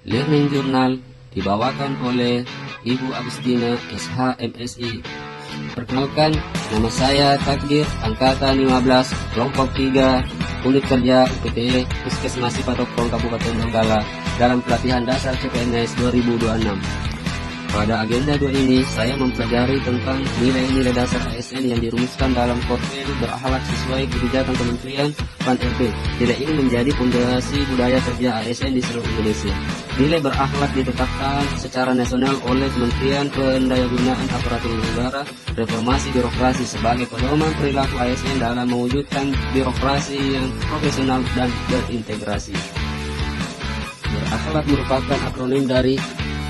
Learning Journal dibawakan oleh Ibu Agustina SH MSI. Perkenalkan, nama saya Takdir, angkatan 15, kelompok 3, unit kerja UPT Puskesmas Sipatokong Kabupaten Donggala dalam pelatihan dasar CPNS 2026. Pada agenda 2 ini, saya mempelajari tentang nilai-nilai dasar ASN yang dirumuskan dalam portfolio berakhlak sesuai kebijakan Kementerian PAN-RB. Nilai ini menjadi fondasi budaya kerja ASN di seluruh Indonesia. Nilai berakhlak ditetapkan secara nasional oleh Kementerian Pendayagunaan Aparatur Negara Reformasi Birokrasi sebagai pedoman perilaku ASN dalam mewujudkan birokrasi yang profesional dan berintegrasi. Berakhlak merupakan akronim dari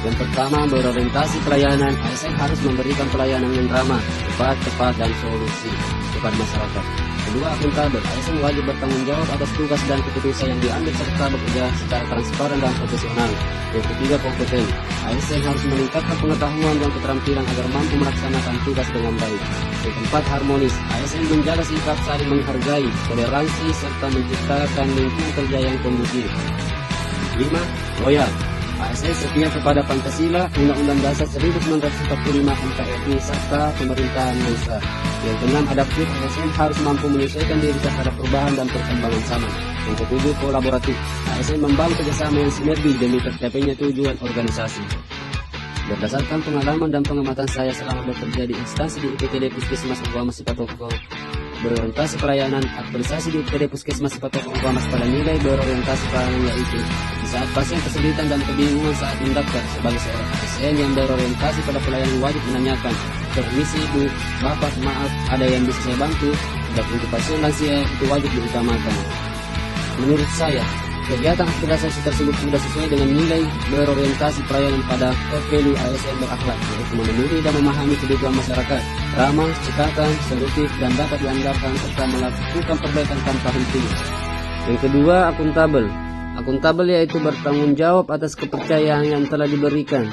yang pertama, berorientasi pelayanan. ASN harus memberikan pelayanan yang ramah, tepat dan solusi kepada masyarakat. Kedua, akuntabel. ASN wajib bertanggung jawab atas tugas dan keputusan yang diambil serta bekerja secara transparan dan profesional. Yang ketiga, kompeten. ASN harus meningkatkan pengetahuan dan keterampilan agar mampu melaksanakan tugas dengan baik. Yang keempat, harmonis. ASN menjaga sikap saling menghargai, toleransi, serta menciptakan lingkungan kerja yang kondusif. 5. Loyal. ASN setia kepada Pancasila, Undang-Undang Dasar 1945 NKRI, serta pemerintahan Indonesia. Yang keenam, adaptif. ASN harus mampu menyesuaikan diri terhadap perubahan dan perkembangan zaman. Yang ketujuh, kolaboratif. ASN membangun kerjasama yang sinergi demi tercapainya tujuan organisasi. Berdasarkan pengalaman dan pengamatan saya selama bekerja di instansi di UPTD Puskesmas Ongkoamas Sipatokong, berorientasi pelayanan, aktualisasi di UPTD Puskesmas Sipatokong Ongkoamas pada nilai berorientasi pelayanan, yaitu di saat pasien kesulitan dan kebingungan saat mendaftar sebagai seorang ASN yang berorientasi pada pelayanan wajib menanyakan, "Permisi Bu, Bapak, maaf, ada yang bisa saya bantu?" Dan untuk pasien lansia itu wajib diutamakan. Menurut saya, kegiatan aktualisasi tersebut sudah sesuai dengan nilai berorientasi pelayanan pada value ASN berakhlak, yaitu memenuhi dan memahami kebutuhan masyarakat, ramah, cekatan, solutif, dan dapat diandalkan serta melakukan perbaikan tanpa henti. Yang kedua, akuntabel. Akuntabel yaitu bertanggung jawab atas kepercayaan yang telah diberikan.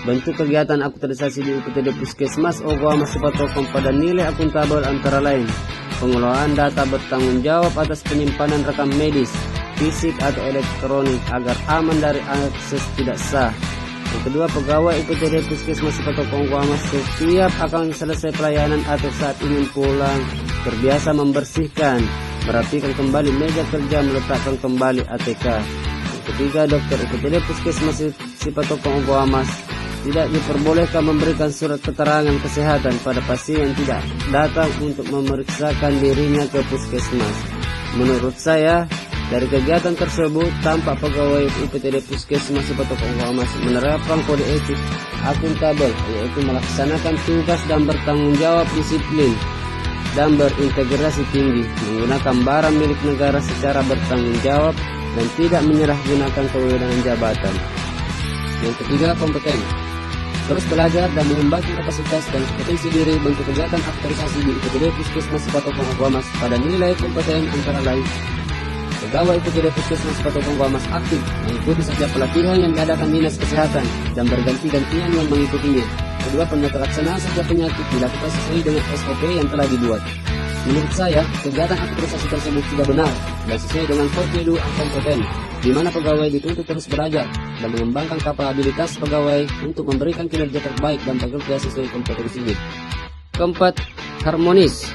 Bentuk kegiatan aktualisasi di UPTD Puskesmas Ongkoamas Sipatokong pada nilai akuntabel antara lain pengelolaan data, bertanggung jawab atas penyimpanan rekam medis, fisik atau elektronik agar aman dari akses tidak sah. Yang kedua, pegawai UPTD Puskesmas Sipatokong Ongkoamas setiap akan selesai pelayanan atau saat ingin pulang terbiasa membersihkan, merapikan kembali meja kerja, meletakkan kembali ATK. Yang ketiga, dokter UPTD Puskesmas Sipatokong Ongkoamas tidak diperbolehkan memberikan surat keterangan kesehatan pada pasien yang tidak datang untuk memeriksakan dirinya ke puskesmas. Menurut saya, dari kegiatan tersebut tampak pegawai UPTD Puskesmas Sipatokong Ongkoamas menerapkan kode etik akuntabel, yaitu melaksanakan tugas dan bertanggung jawab disiplin dan berintegrasi tinggi, menggunakan barang milik negara secara bertanggung jawab dan tidak menyalahgunakan kewenangan jabatan. Yang ketiga, kompeten. Terus belajar dan mengembangkan kapasitas dan kompetensi diri. Bentuk kegiatan aktualisasi di UPTD Puskesmas Sipatokong Ongkoamas pada nilai kompeten antara lain pegawai UPTD Puskesmas Sipatokong Ongkoamas aktif mengikuti setiap pelatihan yang diadakan Dinas Kesehatan dan berganti-gantian yang mengikutinya. Kedua, penata laksanaan setiap penyakit dilakukan sesuai dengan SOP yang telah dibuat. Menurut saya, kegiatan aktualisasi tersebut sudah benar dan sesuai dengan value kompeten, di mana pegawai dituntut terus belajar dan mengembangkan kapabilitas pegawai untuk memberikan kinerja terbaik dan bekerja sesuai kompetensinya. Keempat, harmonis,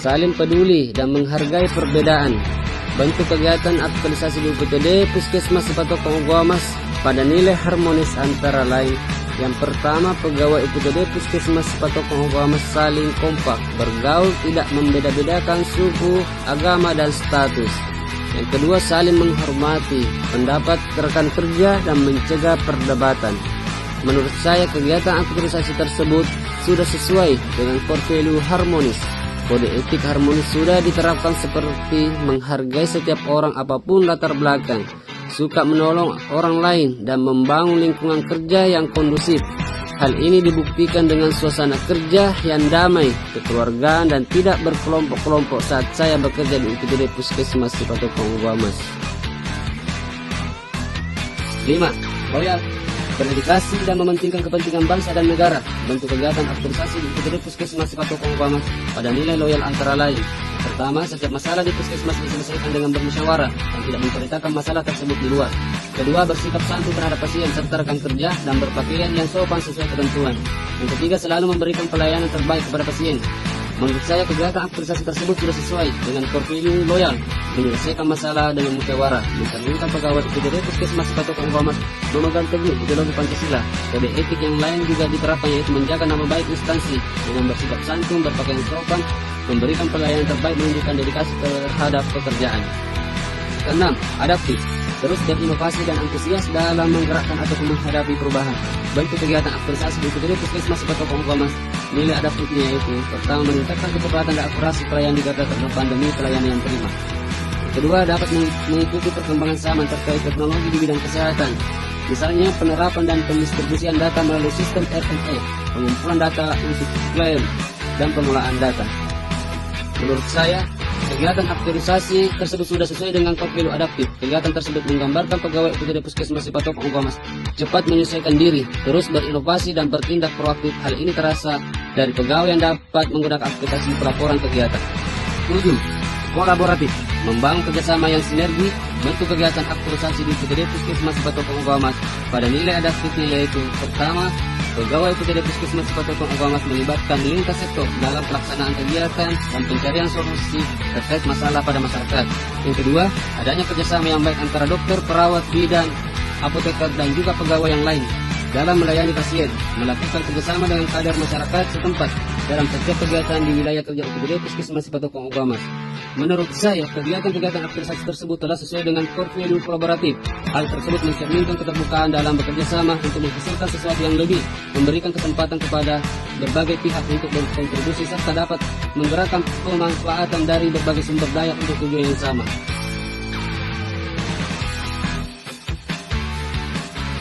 saling peduli dan menghargai perbedaan. Bentuk kegiatan aktualisasi di UPTD Puskesmas Sipatokong Ongkoamas pada nilai harmonis antara lain: yang pertama, pegawai UPTD Puskesmas Sipatokong Ongkoamas saling kompak, bergaul tidak membeda-bedakan suku, agama, dan status. Yang kedua, saling menghormati pendapat rekan kerja dan mencegah perdebatan. Menurut saya, kegiatan aktualisasi tersebut sudah sesuai dengan core value harmonis. Kode etik harmonis sudah diterapkan seperti menghargai setiap orang apapun latar belakang, suka menolong orang lain, dan membangun lingkungan kerja yang kondusif. Hal ini dibuktikan dengan suasana kerja yang damai, kekeluargaan, dan tidak berkelompok-kelompok saat saya bekerja di UPTD Puskesmas Sipatokong Ongkoamas. 5. Loyal, berdedikasi dan mementingkan kepentingan bangsa dan negara. Bentuk kegiatan aktualisasi di UPTD Puskesmas Sipatokong Ongkoamas pada nilai loyal antara lain: pertama, Pertama, setiap masalah di puskesmas diselesaikan dengan bermusyawarah dan tidak memperintahkan masalah tersebut di luar. Kedua, bersikap santun terhadap pasien serta rekan kerja dan berpakaian yang sopan sesuai ketentuan. Yang ketiga, selalu memberikan pelayanan terbaik kepada pasien. Menurut saya, kegiatan aktualisasi tersebut sudah sesuai dengan core value loyal, menyelesaikan masalah dengan musyawarah, mencerminkan pegawai IPDD Puskesmas Patokan Umpamas memegang teguh ideologi Pancasila. Kode etik yang lain juga diterapkan, yaitu menjaga nama baik instansi dengan bersikap santun, berpakaian sopan, memberikan pelayanan terbaik, menunjukkan dedikasi terhadap pekerjaan. Keenam, adaptif. Terus berinovasi dan antusias dalam menggerakkan ataupun menghadapi perubahan. Bentuk kegiatan aktualisasi di IPDD Puskesmas Patokan Umpamas nilai adaptifnya yaitu: pertama, meningkatkan kecepatan dan akurasi pelayanan di garda terdepan demi pelayanan yang prima. Kedua, dapat mengikuti perkembangan zaman terkait teknologi di bidang kesehatan, misalnya penerapan dan pendistribusian data melalui sistem RNA, pengumpulan data untuk klaim, dan pengelolaan data. Menurut saya, kegiatan aktualisasi tersebut sudah sesuai dengan core value adaptif. Kegiatan tersebut menggambarkan pegawai IPDD Puskesmas Patokan Umpamas cepat menyesuaikan diri, terus berinovasi dan bertindak proaktif. Hal ini terasa dari pegawai yang dapat menggunakan aplikasi pelaporan kegiatan. 7. Kolaboratif, membangun kerjasama yang sinergi. Bentuk kegiatan aktualisasi di IPDD Puskesmas Patokan Umpamas pada nilai adaptifnya yaitu: pertama, pegawai IPDD Puskesmas Patokan Umpamas melibatkan lintas sektor dalam pelaksanaan kegiatan dan pencarian solusi terkait masalah pada masyarakat. Yang kedua, adanya kerjasama yang baik antara dokter, perawat, bidan, apoteker, dan juga pegawai yang lain dalam melayani pasien, melakukan kerjasama dengan kader masyarakat setempat dalam setiap kegiatan di wilayah kerja IPDD Puskesmas Patokan Umpamas. Menurut saya, kegiatan-kegiatan aktualisasi tersebut telah sesuai dengan core value kolaboratif. Hal tersebut mencerminkan keterbukaan dalam bekerja sama untuk menghasilkan sesuatu yang lebih, memberikan kesempatan kepada berbagai pihak untuk berkontribusi serta dapat menggerakkan pemanfaatan dari berbagai sumber daya untuk tujuan yang sama.